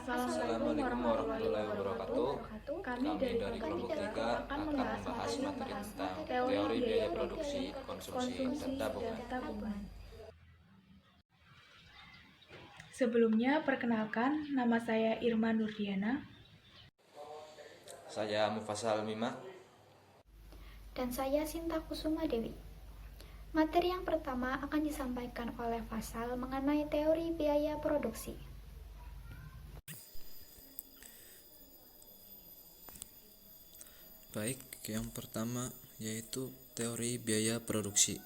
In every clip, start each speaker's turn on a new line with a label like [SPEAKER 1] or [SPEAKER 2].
[SPEAKER 1] Assalamualaikum warahmatullahi wabarakatuh. Kami dari kelompok 3 akan membahas materi tentang teori biaya produksi, konsumsi, dan tabungan.
[SPEAKER 2] Sebelumnya, perkenalkan, nama saya Irma Nurdiana.
[SPEAKER 1] Saya Mufassal Mima.
[SPEAKER 3] Dan saya Sinta Kusuma Dewi. Materi yang pertama akan disampaikan oleh Fasal mengenai teori biaya produksi.
[SPEAKER 4] Baik, yang pertama yaitu teori biaya produksi.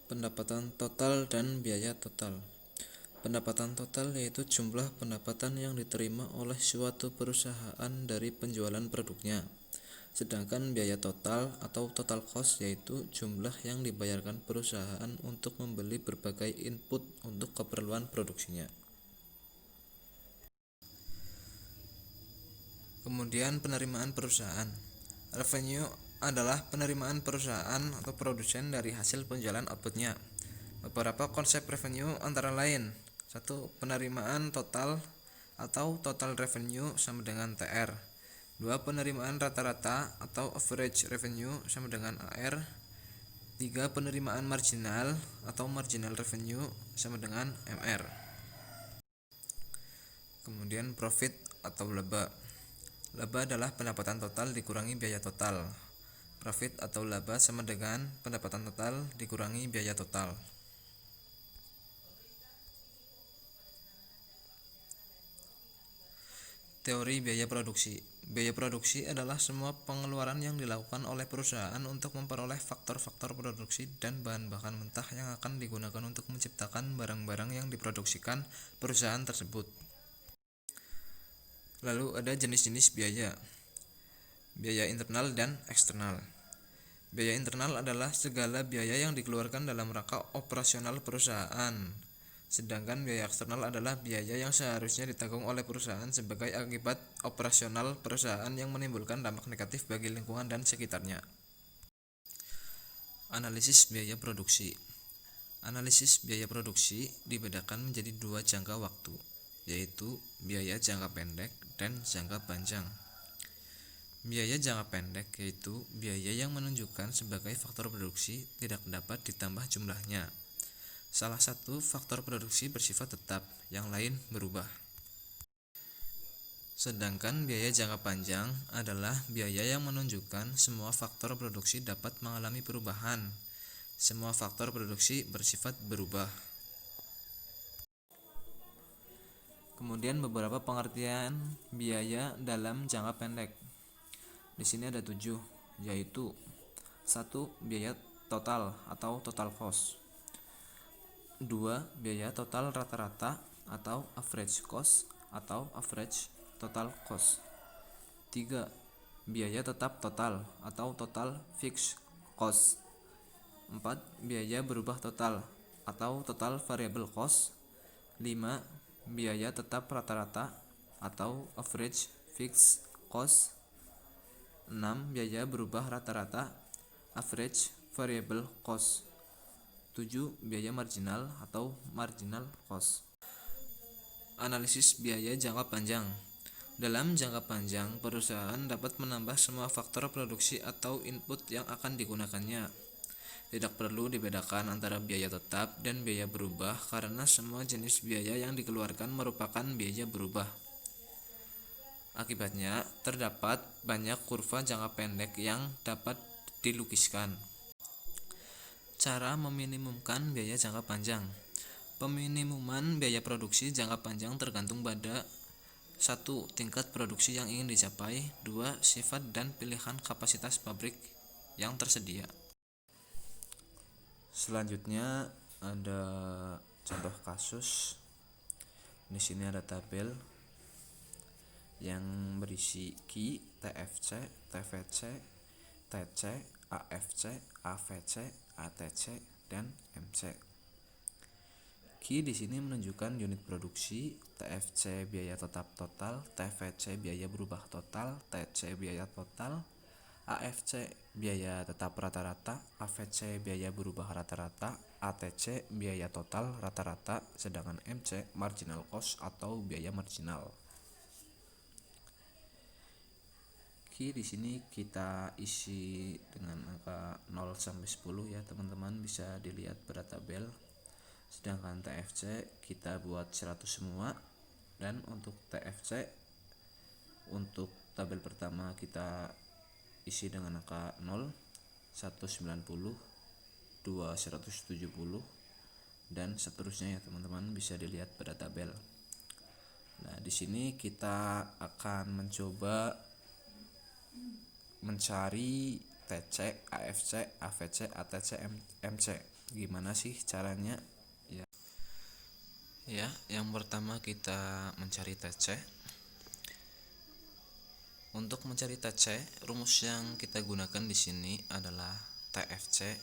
[SPEAKER 4] Pendapatan total dan biaya total. Pendapatan total yaitu jumlah pendapatan yang diterima oleh suatu perusahaan dari penjualan produknya. Sedangkan biaya total atau total cost yaitu jumlah yang dibayarkan perusahaan untuk membeli berbagai input untuk keperluan produksinya. Kemudian penerimaan perusahaan. Revenue adalah penerimaan perusahaan atau produsen dari hasil penjualan outputnya. Beberapa konsep revenue antara lain: 1. Penerimaan total atau total revenue sama dengan TR. 2. Penerimaan rata-rata atau average revenue sama dengan AR. 3. Penerimaan marginal atau marginal revenue sama dengan MR. Kemudian profit atau laba. Laba adalah pendapatan total dikurangi biaya total. Profit atau laba sama dengan pendapatan total dikurangi biaya total. Teori biaya produksi. Biaya produksi adalah semua pengeluaran yang dilakukan oleh perusahaan untuk memperoleh faktor-faktor produksi dan bahan-bahan mentah yang akan digunakan untuk menciptakan barang-barang yang diproduksikan perusahaan tersebut. Lalu ada jenis-jenis biaya. Biaya internal dan eksternal. Biaya internal adalah segala biaya yang dikeluarkan dalam rangka operasional perusahaan. Sedangkan biaya eksternal adalah biaya yang seharusnya ditanggung oleh perusahaan sebagai akibat operasional perusahaan yang menimbulkan dampak negatif bagi lingkungan dan sekitarnya. Analisis biaya produksi. Analisis biaya produksi dibedakan menjadi dua jangka waktu, yaitu biaya jangka pendek dan jangka panjang. Biaya jangka pendek yaitu biaya yang menunjukkan sebagai faktor produksi tidak dapat ditambah jumlahnya. Salah satu faktor produksi bersifat tetap, yang lain berubah. Sedangkan biaya jangka panjang adalah biaya yang menunjukkan semua faktor produksi dapat mengalami perubahan. Semua faktor produksi bersifat berubah. Kemudian beberapa pengertian biaya dalam jangka pendek. Di sini ada 7, yaitu 1. Biaya total atau total cost. 2. Biaya total rata-rata atau average cost atau average total cost. 3. Biaya tetap total atau total fixed cost. 4. Biaya berubah total atau total variable cost. 5. Biaya tetap rata-rata atau average fixed cost. 6. Biaya berubah rata-rata average variable cost. 7. Biaya marginal atau marginal cost. Analisis biaya jangka panjang. Dalam jangka panjang, perusahaan dapat menambah semua faktor produksi atau input yang akan digunakannya. Tidak perlu dibedakan antara biaya tetap dan biaya berubah karena semua jenis biaya yang dikeluarkan merupakan biaya berubah. Akibatnya, terdapat banyak kurva jangka pendek yang dapat dilukiskan. Cara meminimumkan biaya jangka panjang. Peminimuman biaya produksi jangka panjang tergantung pada 1. Tingkat produksi yang ingin dicapai. 2. Sifat dan pilihan kapasitas pabrik yang tersedia. Selanjutnya ada contoh kasus. Di sini ada tabel yang berisi Q, TFC, TVC, TC, AFC, AVC, ATC, dan MC. Q di sini menunjukkan unit produksi, TFC biaya tetap total, TVC biaya berubah total, TC biaya total, AFC biaya tetap rata-rata, AVC biaya berubah rata-rata, ATC biaya total rata-rata, sedangkan MC marginal cost atau biaya marginal. Oke, di sini kita isi dengan angka 0 sampai 10 ya teman-teman, bisa dilihat pada tabel. Sedangkan TFC kita buat 100 semua, dan untuk TFC untuk tabel pertama kita isi dengan angka 0, 190, 2 170, dan seterusnya ya teman-teman, bisa dilihat pada tabel. Nah, di sini kita akan mencoba mencari TC, AFC, AVC, ATC, MC. Gimana sih caranya? Ya, yang pertama kita mencari TC. Untuk mencari TC, rumus yang kita gunakan di sini adalah TFC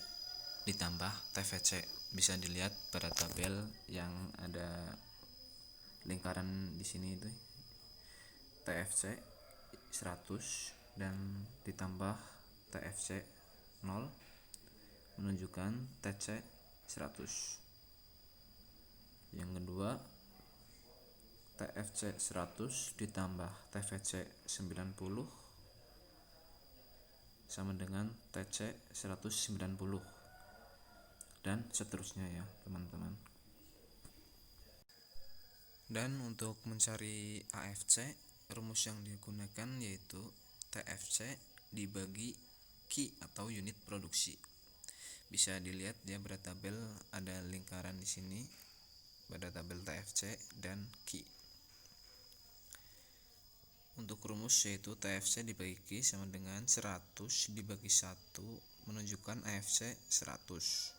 [SPEAKER 4] ditambah TVC. Bisa dilihat pada tabel yang ada lingkaran di sini itu. TFC 100 dan ditambah TFC 0 menunjukkan TC 100. Yang kedua, TFC 100 ditambah TVC 90 sama dengan TC 190, dan seterusnya ya teman-teman. Dan untuk mencari AFC, rumus yang digunakan yaitu TFC dibagi Q atau unit produksi. Bisa dilihat ya pada tabel, ada lingkaran di sini pada tabel TFC dan Q. Untuk rumus yaitu TFC dibagi Q sama dengan 100 dibagi 1 menunjukkan AFC 100.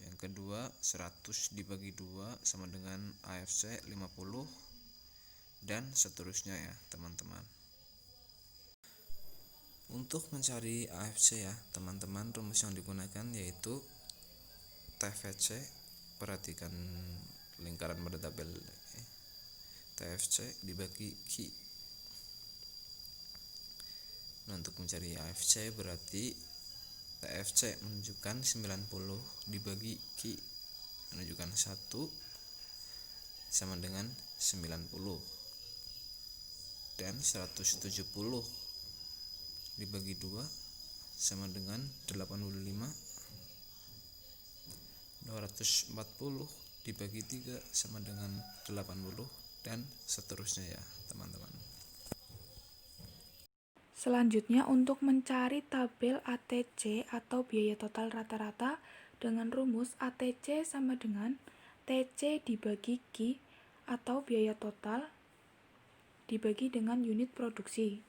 [SPEAKER 4] Yang kedua, 100 dibagi 2 sama dengan AFC 50, dan seterusnya ya teman-teman. Untuk mencari AFC ya teman-teman, rumus yang digunakan yaitu TVC, perhatikan lingkaran pada tabel, TFC dibagi Q. Nah, untuk mencari AFC berarti TFC menunjukkan 90 dibagi Q menunjukkan 1 sama dengan 90, dan 170 dibagi 2 sama dengan 85, 240 dibagi 3 sama dengan 80, dan seterusnya ya teman-teman.
[SPEAKER 2] Selanjutnya, untuk mencari tabel ATC atau biaya total rata-rata dengan rumus ATC sama dengan TC dibagi Q atau biaya total dibagi dengan unit produksi.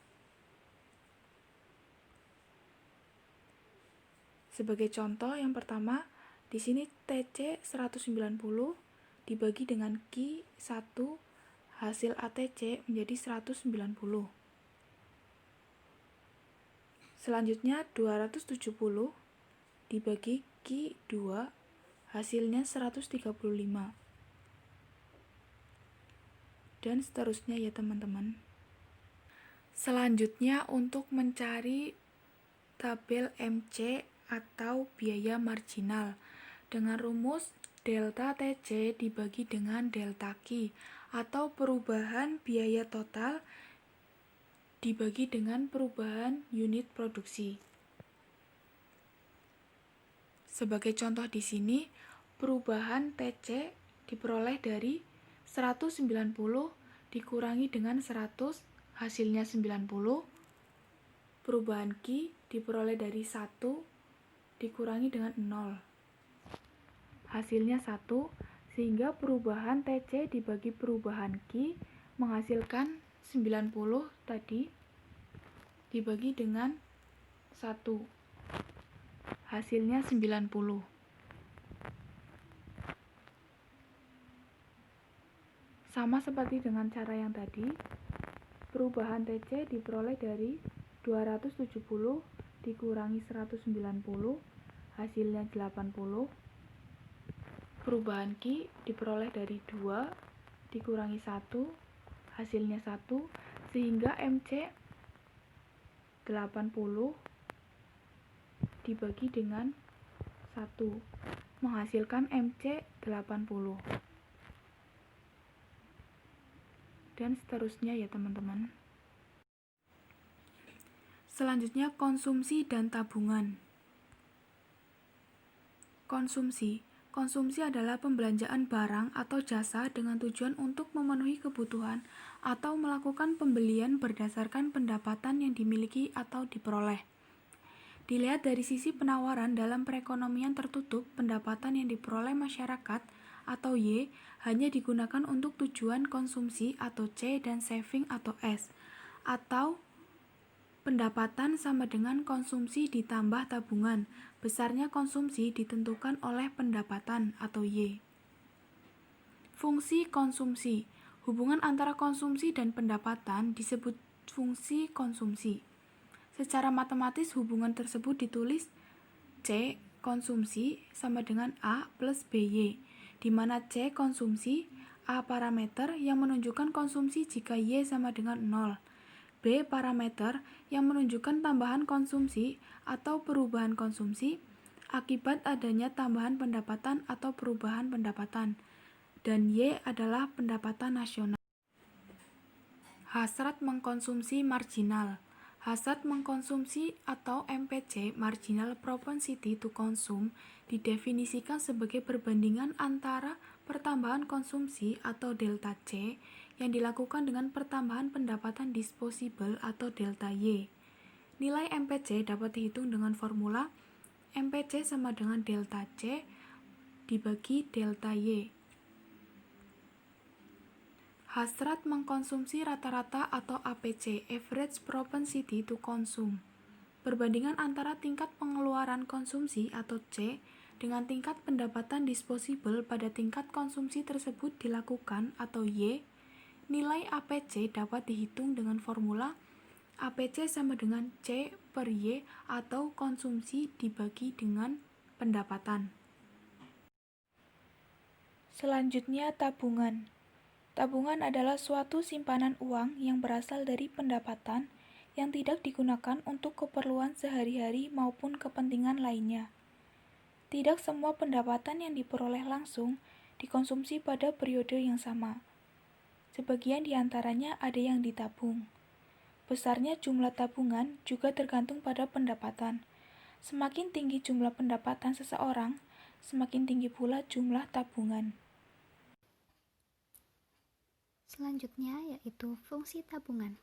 [SPEAKER 2] Sebagai contoh, yang pertama, di sini TC 190 dibagi dengan Q 1, hasil ATC menjadi 190. Selanjutnya 270 dibagi Q 2, hasilnya 135. Dan seterusnya ya teman-teman. Selanjutnya, untuk mencari tabel MC atau biaya marginal dengan rumus delta TC dibagi dengan delta Q atau perubahan biaya total dibagi dengan perubahan unit produksi. Sebagai contoh di sini, perubahan TC diperoleh dari 190 dikurangi dengan 100, hasilnya 90. Perubahan Q diperoleh dari 1 dikurangi dengan 0, hasilnya 1, sehingga perubahan TC dibagi perubahan Q menghasilkan 90 tadi dibagi dengan 1, hasilnya 90. Sama seperti dengan cara yang tadi, perubahan TC diperoleh dari 270 dikurangi 190, hasilnya 80. Perubahan Q diperoleh dari 2 dikurangi 1, hasilnya 1, sehingga MC 80 dibagi dengan 1, menghasilkan MC 80. Dan seterusnya ya teman-teman. Selanjutnya konsumsi dan tabungan. Konsumsi. Konsumsi adalah pembelanjaan barang atau jasa dengan tujuan untuk memenuhi kebutuhan atau melakukan pembelian berdasarkan pendapatan yang dimiliki atau diperoleh. Dilihat dari sisi penawaran dalam perekonomian tertutup, pendapatan yang diperoleh masyarakat atau Y hanya digunakan untuk tujuan konsumsi atau C dan saving atau S, atau pendapatan sama dengan konsumsi ditambah tabungan. Besarnya konsumsi ditentukan oleh pendapatan atau Y. Fungsi konsumsi. Hubungan antara konsumsi dan pendapatan disebut fungsi konsumsi. Secara matematis hubungan tersebut ditulis C konsumsi sama dengan A plus BY, di mana C konsumsi, A parameter yang menunjukkan konsumsi jika Y sama dengan 0. B parameter yang menunjukkan tambahan konsumsi atau perubahan konsumsi akibat adanya tambahan pendapatan atau perubahan pendapatan, dan Y adalah pendapatan nasional. Hasrat mengkonsumsi marginal. Hasrat mengkonsumsi atau MPC, marginal propensity to consume, didefinisikan sebagai perbandingan antara pertambahan konsumsi atau delta C yang dilakukan dengan pertambahan pendapatan disposable atau delta Y. Nilai MPC dapat dihitung dengan formula MPC sama dengan delta C dibagi delta Y. Hasrat mengkonsumsi rata-rata atau APC, average propensity to consume. Perbandingan antara tingkat pengeluaran konsumsi atau C dengan tingkat pendapatan disposable pada tingkat konsumsi tersebut dilakukan atau Y. Nilai APC dapat dihitung dengan formula APC sama dengan C per Y atau konsumsi dibagi dengan pendapatan. Selanjutnya tabungan. Tabungan adalah suatu simpanan uang yang berasal dari pendapatan yang tidak digunakan untuk keperluan sehari-hari maupun kepentingan lainnya. Tidak semua pendapatan yang diperoleh langsung dikonsumsi pada periode yang sama. Sebagian di antaranya ada yang ditabung. Besarnya jumlah tabungan juga tergantung pada pendapatan. Semakin tinggi jumlah pendapatan seseorang, semakin tinggi pula jumlah tabungan.
[SPEAKER 3] Selanjutnya yaitu fungsi tabungan.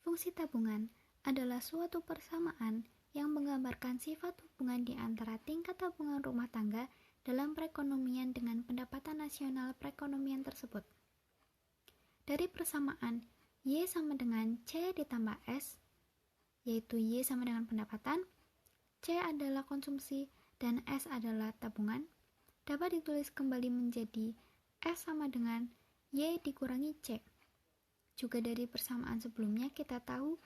[SPEAKER 3] Fungsi tabungan adalah suatu persamaan yang menggambarkan sifat hubungan di antara tingkat tabungan rumah tangga dalam perekonomian dengan pendapatan nasional perekonomian tersebut. Dari persamaan Y sama dengan C ditambah S, yaitu Y sama dengan pendapatan, C adalah konsumsi, dan S adalah tabungan, dapat ditulis kembali menjadi S sama dengan Y dikurangi C. Juga dari persamaan sebelumnya kita tahu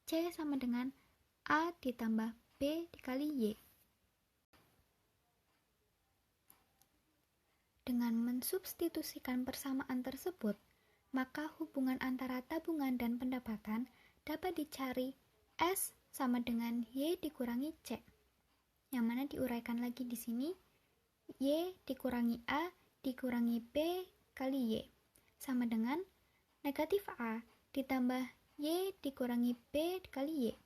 [SPEAKER 3] C sama dengan A ditambah B dikali Y. Dengan mensubstitusikan persamaan tersebut, maka hubungan antara tabungan dan pendapatan dapat dicari S sama dengan Y dikurangi C, yang mana diuraikan lagi di sini Y dikurangi A dikurangi B kali Y, sama dengan negatif A ditambah Y dikurangi B dikali Y,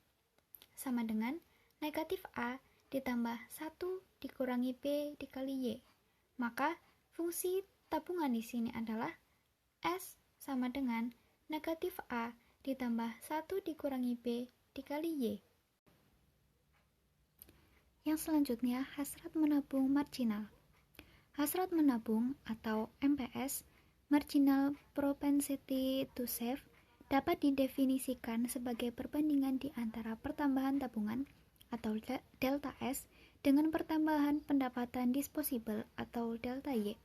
[SPEAKER 3] sama dengan negatif A ditambah 1 dikurangi B dikali Y. Maka fungsi tabungan di sini adalah S sama dengan negatif A ditambah 1 dikurangi B dikali Y. Yang selanjutnya, hasrat menabung marginal. Hasrat menabung atau MPS, marginal propensity to save, dapat didefinisikan sebagai perbandingan di antara pertambahan tabungan atau delta S dengan pertambahan pendapatan disposable atau delta Y.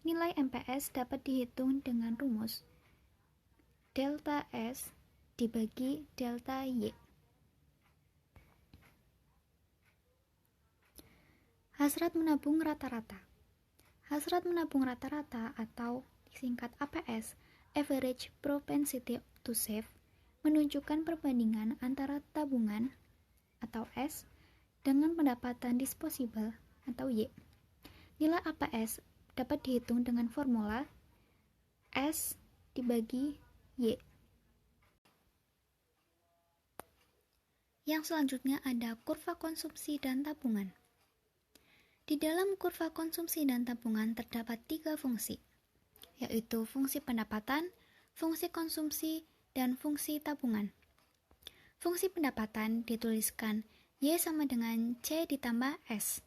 [SPEAKER 3] Nilai MPS dapat dihitung dengan rumus delta S dibagi delta Y. Hasrat menabung rata-rata. Hasrat menabung rata-rata atau disingkat APS, average propensity to save, menunjukkan perbandingan antara tabungan atau S dengan pendapatan disposable atau Y. Nilai APS dapat dihitung dengan formula S dibagi Y. Yang selanjutnya ada kurva konsumsi dan tabungan. Di dalam kurva konsumsi dan tabungan terdapat 3 fungsi, yaitu fungsi pendapatan, fungsi konsumsi, dan fungsi tabungan. Fungsi pendapatan dituliskan Y sama dengan C ditambah S,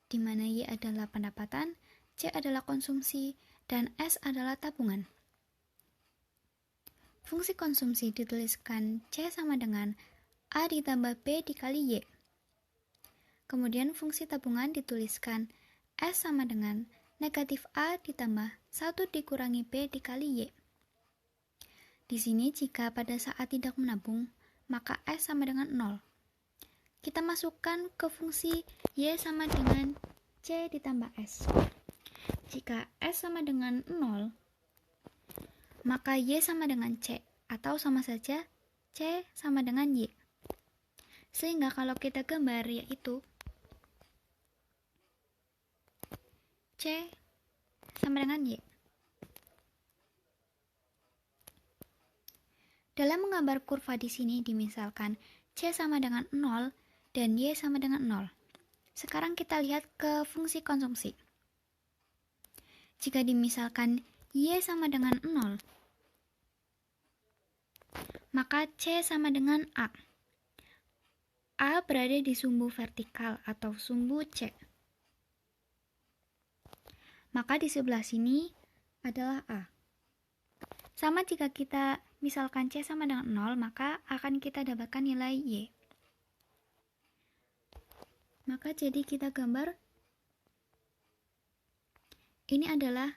[SPEAKER 3] di mana Y adalah pendapatan, C adalah konsumsi, dan S adalah tabungan. Fungsi konsumsi dituliskan C sama dengan A ditambah B dikali Y. Kemudian fungsi tabungan dituliskan S sama dengan negatif A ditambah 1 dikurangi B dikali Y. Di sini jika pada saat tidak menabung, maka S sama dengan 0. Kita masukkan ke fungsi Y sama dengan C ditambah S. Jika S sama dengan 0, maka Y sama dengan C, atau sama saja C sama dengan Y. Sehingga kalau kita gambar yaitu C sama dengan Y. Dalam menggambar kurva di sini dimisalkan C sama dengan 0 dan Y sama dengan 0. Sekarang kita lihat ke fungsi konsumsi. Jika dimisalkan Y sama dengan 0, maka C sama dengan A. A berada di sumbu vertikal atau sumbu C. Maka di sebelah sini adalah A. Sama jika kita misalkan C sama dengan 0, maka akan kita dapatkan nilai Y. Maka jadi kita gambar, ini adalah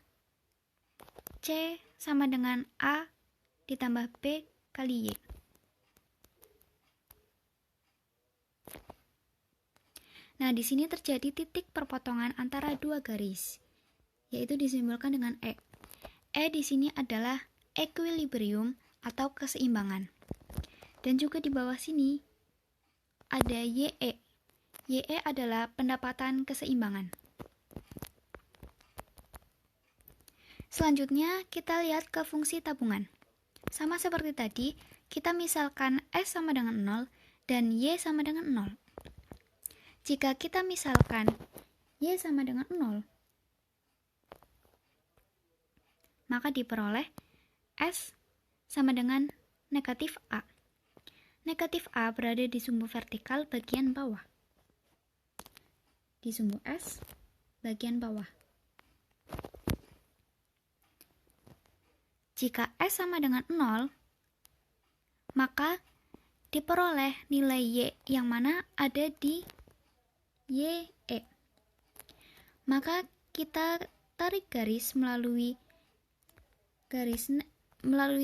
[SPEAKER 3] C sama dengan A ditambah B kali Y. Nah, di sini terjadi titik perpotongan antara dua garis, yaitu disimbolkan dengan E. E di sini adalah equilibrium atau keseimbangan. Dan juga di bawah sini ada YE. YE adalah pendapatan keseimbangan. Selanjutnya kita lihat ke fungsi tabungan. Sama seperti tadi, kita misalkan S sama dengan 0 dan Y sama dengan 0. Jika kita misalkan Y sama dengan 0, maka diperoleh S sama dengan negatif A. Negatif A berada di sumbu vertikal bagian bawah. Di sumbu S bagian bawah. Jika S sama dengan 0, maka diperoleh nilai Y yang mana ada di YE. Maka kita tarik garis melalui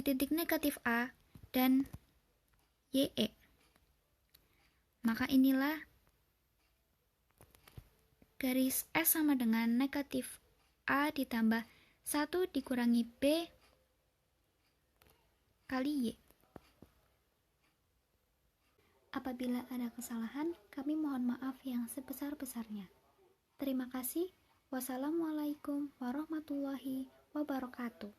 [SPEAKER 3] titik negatif A dan YE. Maka inilah garis S sama dengan negatif A ditambah 1 dikurangi B kali Y. Apabila ada kesalahan, kami mohon maaf yang sebesar-besarnya. Terima kasih. Wassalamualaikum warahmatullahi wabarakatuh.